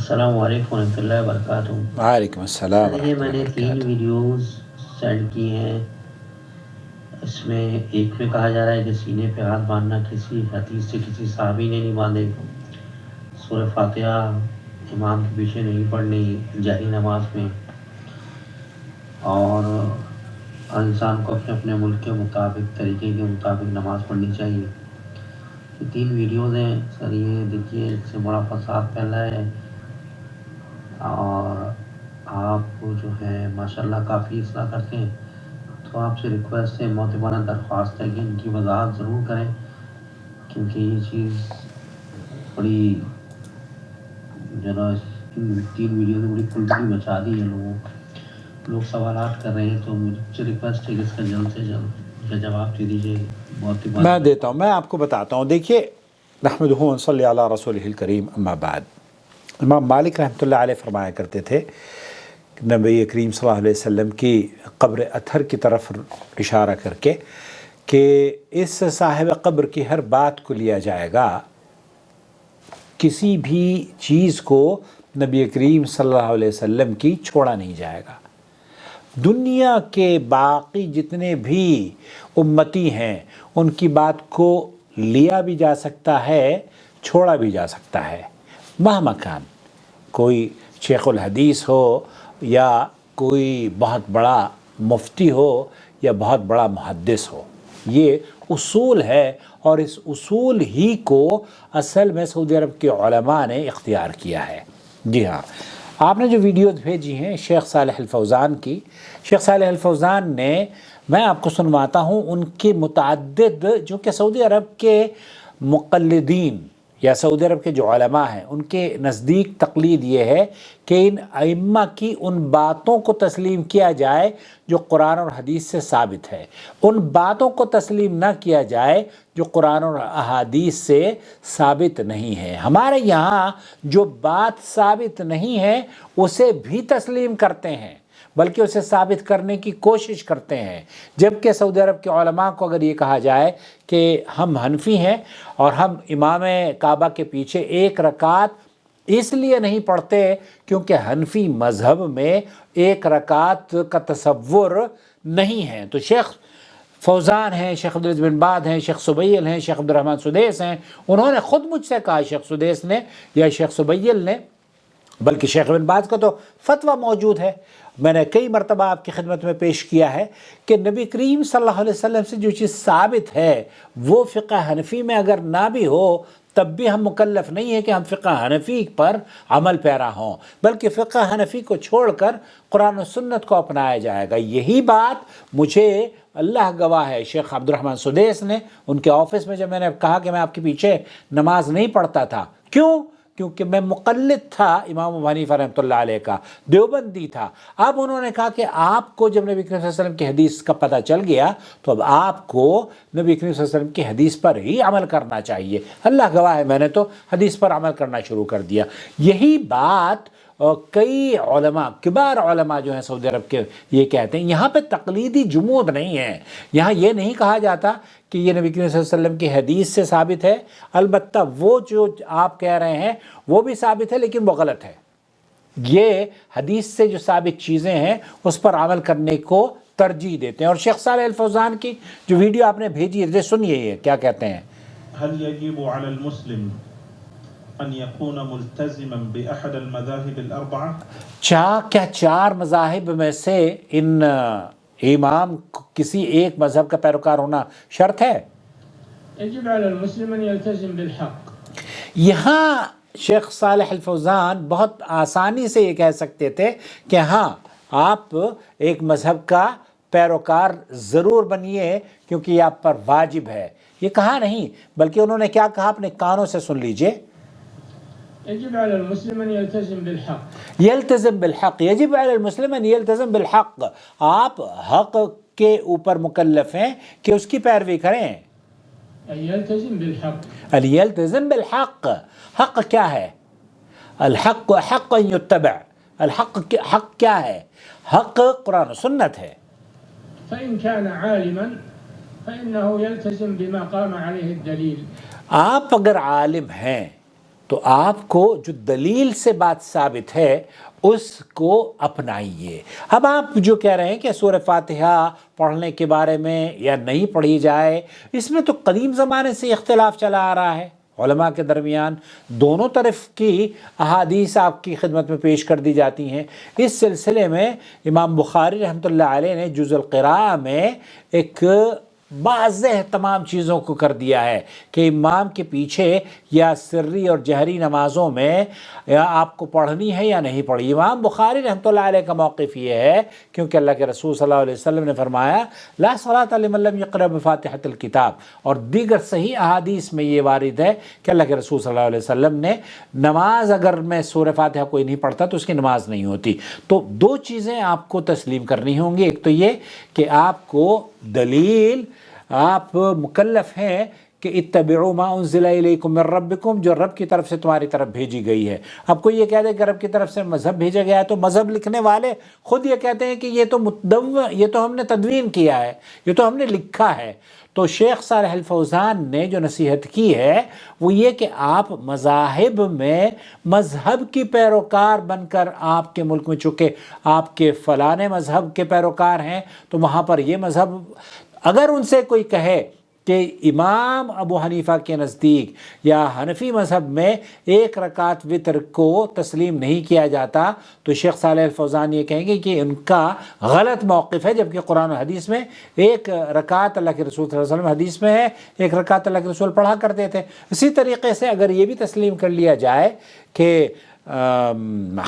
السلام علیکم ورحمۃ اللہ وبرکاتہ۔ وعلیکم السلام یہ ورحمۃ میں اللہ نے 3 وبرکاتہ۔ ویڈیوز سینڈ کی ہیں۔ اس میں ایک میں کہا جا رہا ہے کہ سینے پہ ہاتھ باندھنا کسی حدیث سے کسی صحابی نے نہیں باندھے، سورہ فاتحہ امام کے پیچھے نہیں پڑھنی جہری نماز میں، اور انسان کو اپنے اپنے ملک کے مطابق طریقے کے مطابق نماز پڑھنی چاہیے۔ یہ 3 ویڈیوز ہیں سر، یہ دیکھیے اس سے بڑا فساد پھیلا ہے، اور آپ جو ہے ماشاءاللہ کافی اصلاح کرتے ہیں، تو آپ سے ریکویسٹ ہے، معتبرانہ درخواست ہے کہ ان کی وضاحت ضرور کریں، کیونکہ یہ چیز بڑی جو نا ان 3 ویڈیو نے بڑی کھلبلی مچا دی ہے، لوگ سوالات کر رہے ہیں، تو مجھ سے ریکویسٹ ہے کہ اس کا جلد سے جلد جواب دے دیجیے۔ میں دیتا ہوں، میں آپ کو بتاتا ہوں۔ دیکھیے، نحمدہ و نصلی علی رسولہ الکریم، اما بعد۔ امام مالک رحمۃ اللہ علیہ فرمایا کرتے تھے کہ نبی کریم صلی اللہ علیہ وسلم کی قبر اطہر کی طرف اشارہ کر کے کہ اس صاحب قبر کی ہر بات کو لیا جائے گا، کسی بھی چیز کو نبی کریم صلی اللہ علیہ وسلم کی چھوڑا نہیں جائے گا۔ دنیا کے باقی جتنے بھی امتی ہیں ان کی بات کو لیا بھی جا سکتا ہے، چھوڑا بھی جا سکتا ہے، مہما کان، کوئی شیخ الحدیث ہو یا کوئی بہت بڑا مفتی ہو یا بہت بڑا محدث ہو۔ یہ اصول ہے، اور اس اصول ہی کو اصل میں سعودی عرب کے علماء نے اختیار کیا ہے۔ جی ہاں، آپ نے جو ویڈیوز بھیجی ہیں شیخ صالح الفوزان کی، شیخ صالح الفوزان نے، میں آپ کو سنواتا ہوں ان کے متعدد، جو کہ سعودی عرب کے مقلدین یا سعودی عرب کے جو علماء ہیں ان کے نزدیک تقلید یہ ہے کہ ان ائمہ کی ان باتوں کو تسلیم کیا جائے جو قرآن اور حدیث سے ثابت ہے، ان باتوں کو تسلیم نہ کیا جائے جو قرآن اور احادیث سے ثابت نہیں ہے۔ ہمارے یہاں جو بات ثابت نہیں ہے اسے بھی تسلیم کرتے ہیں، بلکہ اسے ثابت کرنے کی کوشش کرتے ہیں، جبکہ سعودی عرب کے علماء کو اگر یہ کہا جائے کہ ہم حنفی ہیں اور ہم امام کعبہ کے پیچھے 1 رکعت اس لیے نہیں پڑھتے کیونکہ حنفی مذہب میں 1 رکعت کا تصور نہیں ہے، تو شیخ فوزان ہیں، شیخ عبدالعزیز بن باز ہیں، شیخ سبیل ہیں، شیخ عبدالرحمن سدیس ہیں، انہوں نے خود مجھ سے کہا، شیخ سدیس نے یا شیخ سبیل نے، بلکہ شیخ بن باز کا تو فتویٰ موجود ہے، میں نے کئی مرتبہ آپ کی خدمت میں پیش کیا ہے کہ نبی کریم صلی اللہ علیہ وسلم سے جو چیز ثابت ہے وہ فقہ حنفی میں اگر نہ بھی ہو تب بھی ہم مکلف نہیں ہیں کہ ہم فقہ حنفی پر عمل پیرا ہوں، بلکہ فقہ حنفی کو چھوڑ کر قرآن و سنت کو اپنایا جائے گا۔ یہی بات مجھے اللہ گواہ ہے شیخ عبدالرحمن سدیس نے ان کے آفس میں، جب میں نے کہا کہ میں آپ کے پیچھے نماز نہیں پڑھتا تھا، کیونکہ میں مقلد تھا امام ابو حنیفہ رحمۃ اللہ علیہ کا، دیوبندی تھا۔ اب انہوں نے کہا کہ آپ کو جب نبی کریم صلی اللہ علیہ وسلم کی حدیث کا پتہ چل گیا تو اب آپ کو نبی کریم صلی اللہ علیہ وسلم کی حدیث پر ہی عمل کرنا چاہیے۔ اللہ گواہ ہے، میں نے تو حدیث پر عمل کرنا شروع کر دیا۔ یہی بات کئی علماء، کبار علماء جو ہیں سعودی عرب کے، یہ کہتے ہیں۔ یہاں پہ تقلیدی جمود نہیں ہے، یہاں یہ نہیں کہا جاتا کہ یہ نبی کریم صلی اللہ علیہ وسلم کی حدیث سے ثابت ہے، البتہ وہ جو آپ کہہ رہے ہیں وہ بھی ثابت ہے لیکن وہ غلط ہے۔ یہ حدیث سے جو ثابت چیزیں ہیں اس پر عمل کرنے کو ترجیح دیتے ہیں۔ اور شیخ صالح الفوزان کی جو ویڈیو آپ نے بھیجی ہے، سنیے یہ کیا کہتے ہیں۔ هل يجب على المسلم ان يكون ملتزما باحد المذاهب الاربعه؟ کیا 4 مذاہب میں سے ان امام کسی ایک مذہب کا پیروکار ہونا شرط ہے؟ يجب على المسلم ان يلتزم بالحق۔ یہاں شیخ صالح الفوزان بہت آسانی سے یہ کہہ سکتے تھے کہ ہاں آپ ایک مذہب کا پیروکار ضرور بنیے کیونکہ یہ آپ پر واجب ہے، یہ کہا نہیں، بلکہ انہوں نے کیا کہا، اپنے کانوں سے سن لیجئے۔ يجب على المسلم ان يلتزم بالحق، یلتزم بالحق، یجب علی المسلم ان یلتزم بالحق، آپ حق کے اوپر مکلف ہیں کہ اس کی پیروی کریں۔ ان يلتزم بالحق، ان یلتزم بالحق، حق کیا ہے؟ الحق حق ان یتبع، الحق حق کیا ہے؟ حق قرآن و سنت ہے۔ فان كان عالما فانه يلتزم بما قام عليه الدليل۔ آپ اگر عالم ہیں تو آپ کو جو دلیل سے بات ثابت ہے اس کو اپنائیے۔ اب آپ جو کہہ رہے ہیں کہ سورہ فاتحہ پڑھنے کے بارے میں یا نہیں پڑھی جائے، اس میں تو قدیم زمانے سے اختلاف چلا آ رہا ہے علماء کے درمیان، دونوں طرف کی احادیث آپ کی خدمت میں پیش کر دی جاتی ہیں۔ اس سلسلے میں امام بخاری رحمۃ اللہ علیہ نے جز القراءہ میں ایک واضح تمام چیزوں کو کر دیا ہے کہ امام کے پیچھے یا سری اور جہری نمازوں میں یا آپ کو پڑھنی ہے یا نہیں پڑھی۔ امام بخاری رحمۃ اللہ علیہ کا موقف یہ ہے کیونکہ اللہ کے رسول صلی اللہ علیہ وسلم نے فرمایا لا صلاۃ لمن لم یقرأ بفاتحۃ الکتاب، اور دیگر صحیح احادیث میں یہ وارد ہے کہ اللہ کے رسول صلی اللہ علیہ وسلم نے نماز اگر میں سورہ فاتحہ کوئی نہیں پڑھتا تو اس کی نماز نہیں ہوتی۔ تو دو چیزیں آپ کو تسلیم کرنی ہوں گی، ایک تو یہ کہ آپ کو دلیل، آپ مکلف ہیں کہ اتبعوا ما انزل الیکم من ربکم، جو رب کی طرف سے تمہاری طرف بھیجی گئی ہے۔ اب کوئی یہ کہہ دے کہ رب کی طرف سے مذہب بھیجا گیا ہے، تو مذہب لکھنے والے خود یہ کہتے ہیں کہ یہ تو ہم نے تدوین کیا ہے، یہ تو ہم نے لکھا ہے۔ تو شیخ صالح الفوزان نے جو نصیحت کی ہے وہ یہ کہ آپ مذاہب میں مذہب کی پیروکار بن کر، آپ کے ملک میں چونکہ آپ کے فلاں مذہب کے پیروکار ہیں تو وہاں پر یہ مذہب، اگر ان سے کوئی کہے کہ امام ابو حنیفہ کے نزدیک یا حنفی مذہب میں ایک رکعت وتر کو تسلیم نہیں کیا جاتا تو شیخ صالح الفوزان یہ کہیں گے کہ ان کا غلط موقف ہے، جبکہ قرآن و حدیث میں ایک رکعت اللہ کے رسول صلی اللہ علیہ وسلم حدیث میں ہے ایک رکعت اللہ کے رسول پڑھا کرتے تھے۔ اسی طریقے سے اگر یہ بھی تسلیم کر لیا جائے کہ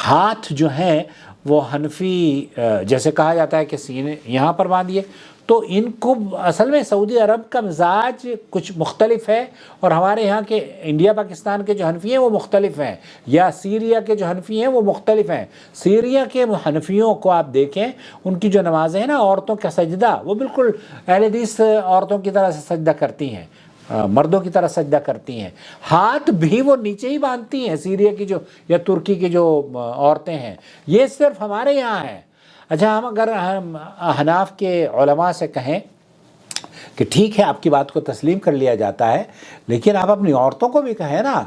ہاتھ جو ہیں وہ حنفی جیسے کہا جاتا ہے کہ سینے یہاں پر باندھیے، تو ان کو اصل میں سعودی عرب کا مزاج کچھ مختلف ہے اور ہمارے یہاں کے انڈیا پاکستان کے جو حنفی ہیں وہ مختلف ہیں، یا سیریا کے جو حنفی ہیں وہ مختلف ہیں۔ سیریا کے حنفیوں کو آپ دیکھیں، ان کی جو نمازیں ہیں نا، عورتوں کا سجدہ وہ بالکل اہل حدیث عورتوں کی طرح سے سجدہ کرتی ہیں، مردوں کی طرح سجدہ کرتی ہیں، ہاتھ بھی وہ نیچے ہی باندھتی ہیں سیریا کی جو یا ترکی کی جو عورتیں ہیں۔ یہ صرف ہمارے یہاں ہے۔ اچھا، ہم اگر ہم احناف کے علماء سے کہیں کہ ٹھیک ہے آپ کی بات کو تسلیم کر لیا جاتا ہے، لیکن آپ اپنی عورتوں کو بھی کہیں نا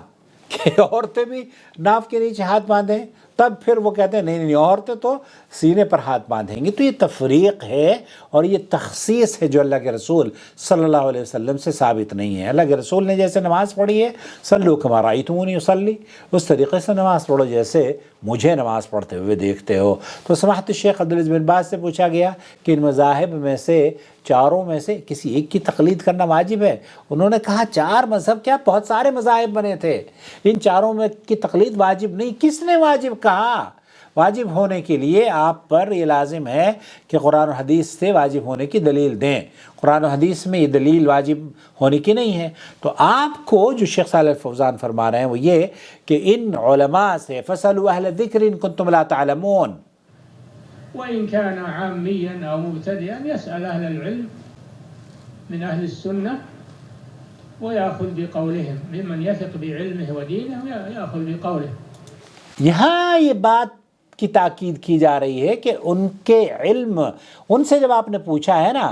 کہ عورتیں بھی ناف کے نیچے ہاتھ باندھیں، تب پھر وہ کہتے ہیں نہیں عورتیں تو سینے پر ہاتھ باندھیں گی۔ تو یہ تفریق ہے اور یہ تخصیص ہے جو اللہ کے رسول صلی اللہ علیہ وسلم سے ثابت نہیں ہے۔ اللہ کے رسول نے جیسے نماز پڑھی ہے صلو کما رأیتمونی اصلی، اس طریقے سے نماز پڑھو جیسے مجھے نماز پڑھتے ہوئے دیکھتے ہو۔ تو سماحت الشیخ عبدالعزیز بن باز سے پوچھا گیا کہ ان مذاہب میں سے چاروں میں سے کسی ایک کی تقلید کرنا واجب ہے؟ انہوں نے کہا چار مذہب کیا، بہت سارے مذاہب بنے تھے، ان چاروں میں کی تقلید واجب نہیں۔ کس نے واجب کہا؟ واجب ہونے کے لیے آپ پر یہ لازم ہے کہ قرآن و حدیث سے واجب ہونے کی دلیل دیں۔ قرآن و حدیث میں یہ دلیل واجب ہونے کی نہیں ہے۔ تو آپ کو جو شیخ صالح الفوزان فرما رہے ہیں وہ یہ کہ ان علماء سے فَاسْأَلُوا أَهْلَ الذِّكْرِ إِن كُنتُمْ لَا تَعْلَمُونَ، وإن كان عاميا أو مبتدئا يسأل أهل العلم من أهل السنة ويأخذ بقولهم، ممن يثق بعلمه ودينه يأخذ بقوله۔ یہاں یہ بات کی تاکید کی جا رہی ہے کہ ان کے علم، ان سے جب آپ نے پوچھا ہے نا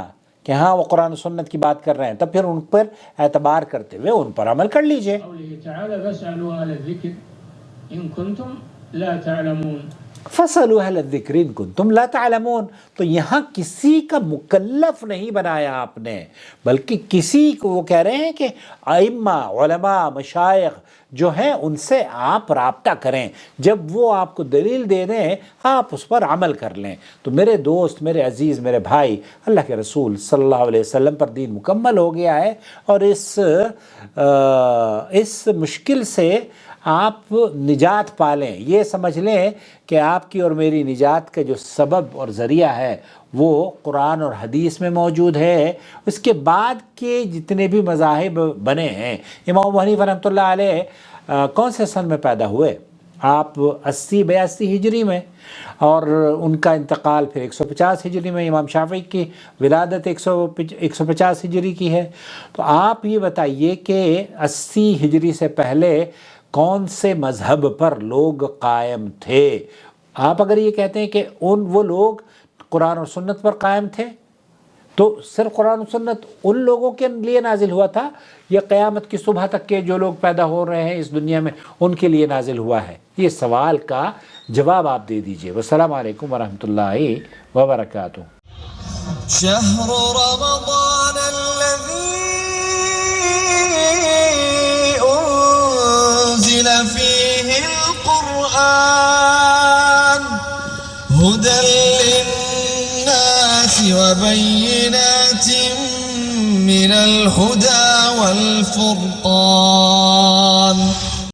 کہ ہاں وہ قرآن و سنت کی بات کر رہے ہیں، تب پھر ان پر اعتبار کرتے ہوئے ان پر عمل کر لیجئے۔ قوله تعالى فاسألوا أهل الذكر إن كنتم لا تعلمون۔ فَاسْأَلُوا أَهْلَ الذِّكْرِ إِن كُنتُمْ لَا تَعْلَمُونَ، تو یہاں کسی کا مکلف نہیں بنایا آپ نے، بلکہ کسی کو وہ کہہ رہے ہیں کہ ائمہ، علماء، مشائخ جو ہیں ان سے آپ رابطہ کریں، جب وہ آپ کو دلیل دے دیں آپ اس پر عمل کر لیں۔ تو میرے دوست، میرے عزیز، میرے بھائی، اللہ کے رسول صلی اللہ علیہ وسلم پر دین مکمل ہو گیا ہے، اور اس مشکل سے آپ نجات پالیں۔ یہ سمجھ لیں کہ آپ کی اور میری نجات کا جو سبب اور ذریعہ ہے وہ قرآن اور حدیث میں موجود ہے۔ اس کے بعد کے جتنے بھی مذاہب بنے ہیں، امام ابو حنیفہ رحمۃ اللہ علیہ کون سے سن میں پیدا ہوئے؟ آپ 80-82 ہجری میں، اور ان کا انتقال پھر 150 ہجری میں۔ امام شافعی کی ولادت 150 ہجری کی ہے۔ تو آپ یہ بتائیے کہ 80 ہجری سے پہلے کون سے مذہب پر لوگ قائم تھے؟ آپ اگر یہ کہتے ہیں کہ وہ لوگ قرآن اور سنت پر قائم تھے، تو صرف قرآن و سنت ان لوگوں کے لیے نازل ہوا تھا یا قیامت کی صبح تک کے جو لوگ پیدا ہو رہے ہیں اس دنیا میں ان کے لیے نازل ہوا ہے؟ یہ سوال کا جواب آپ دے دیجئے. والسلام علیکم ورحمۃ اللہ وبرکاتہ. شهر رمضان الذي أنزل فيه القرآن هدى للناس وبينات من الهدى والفرقان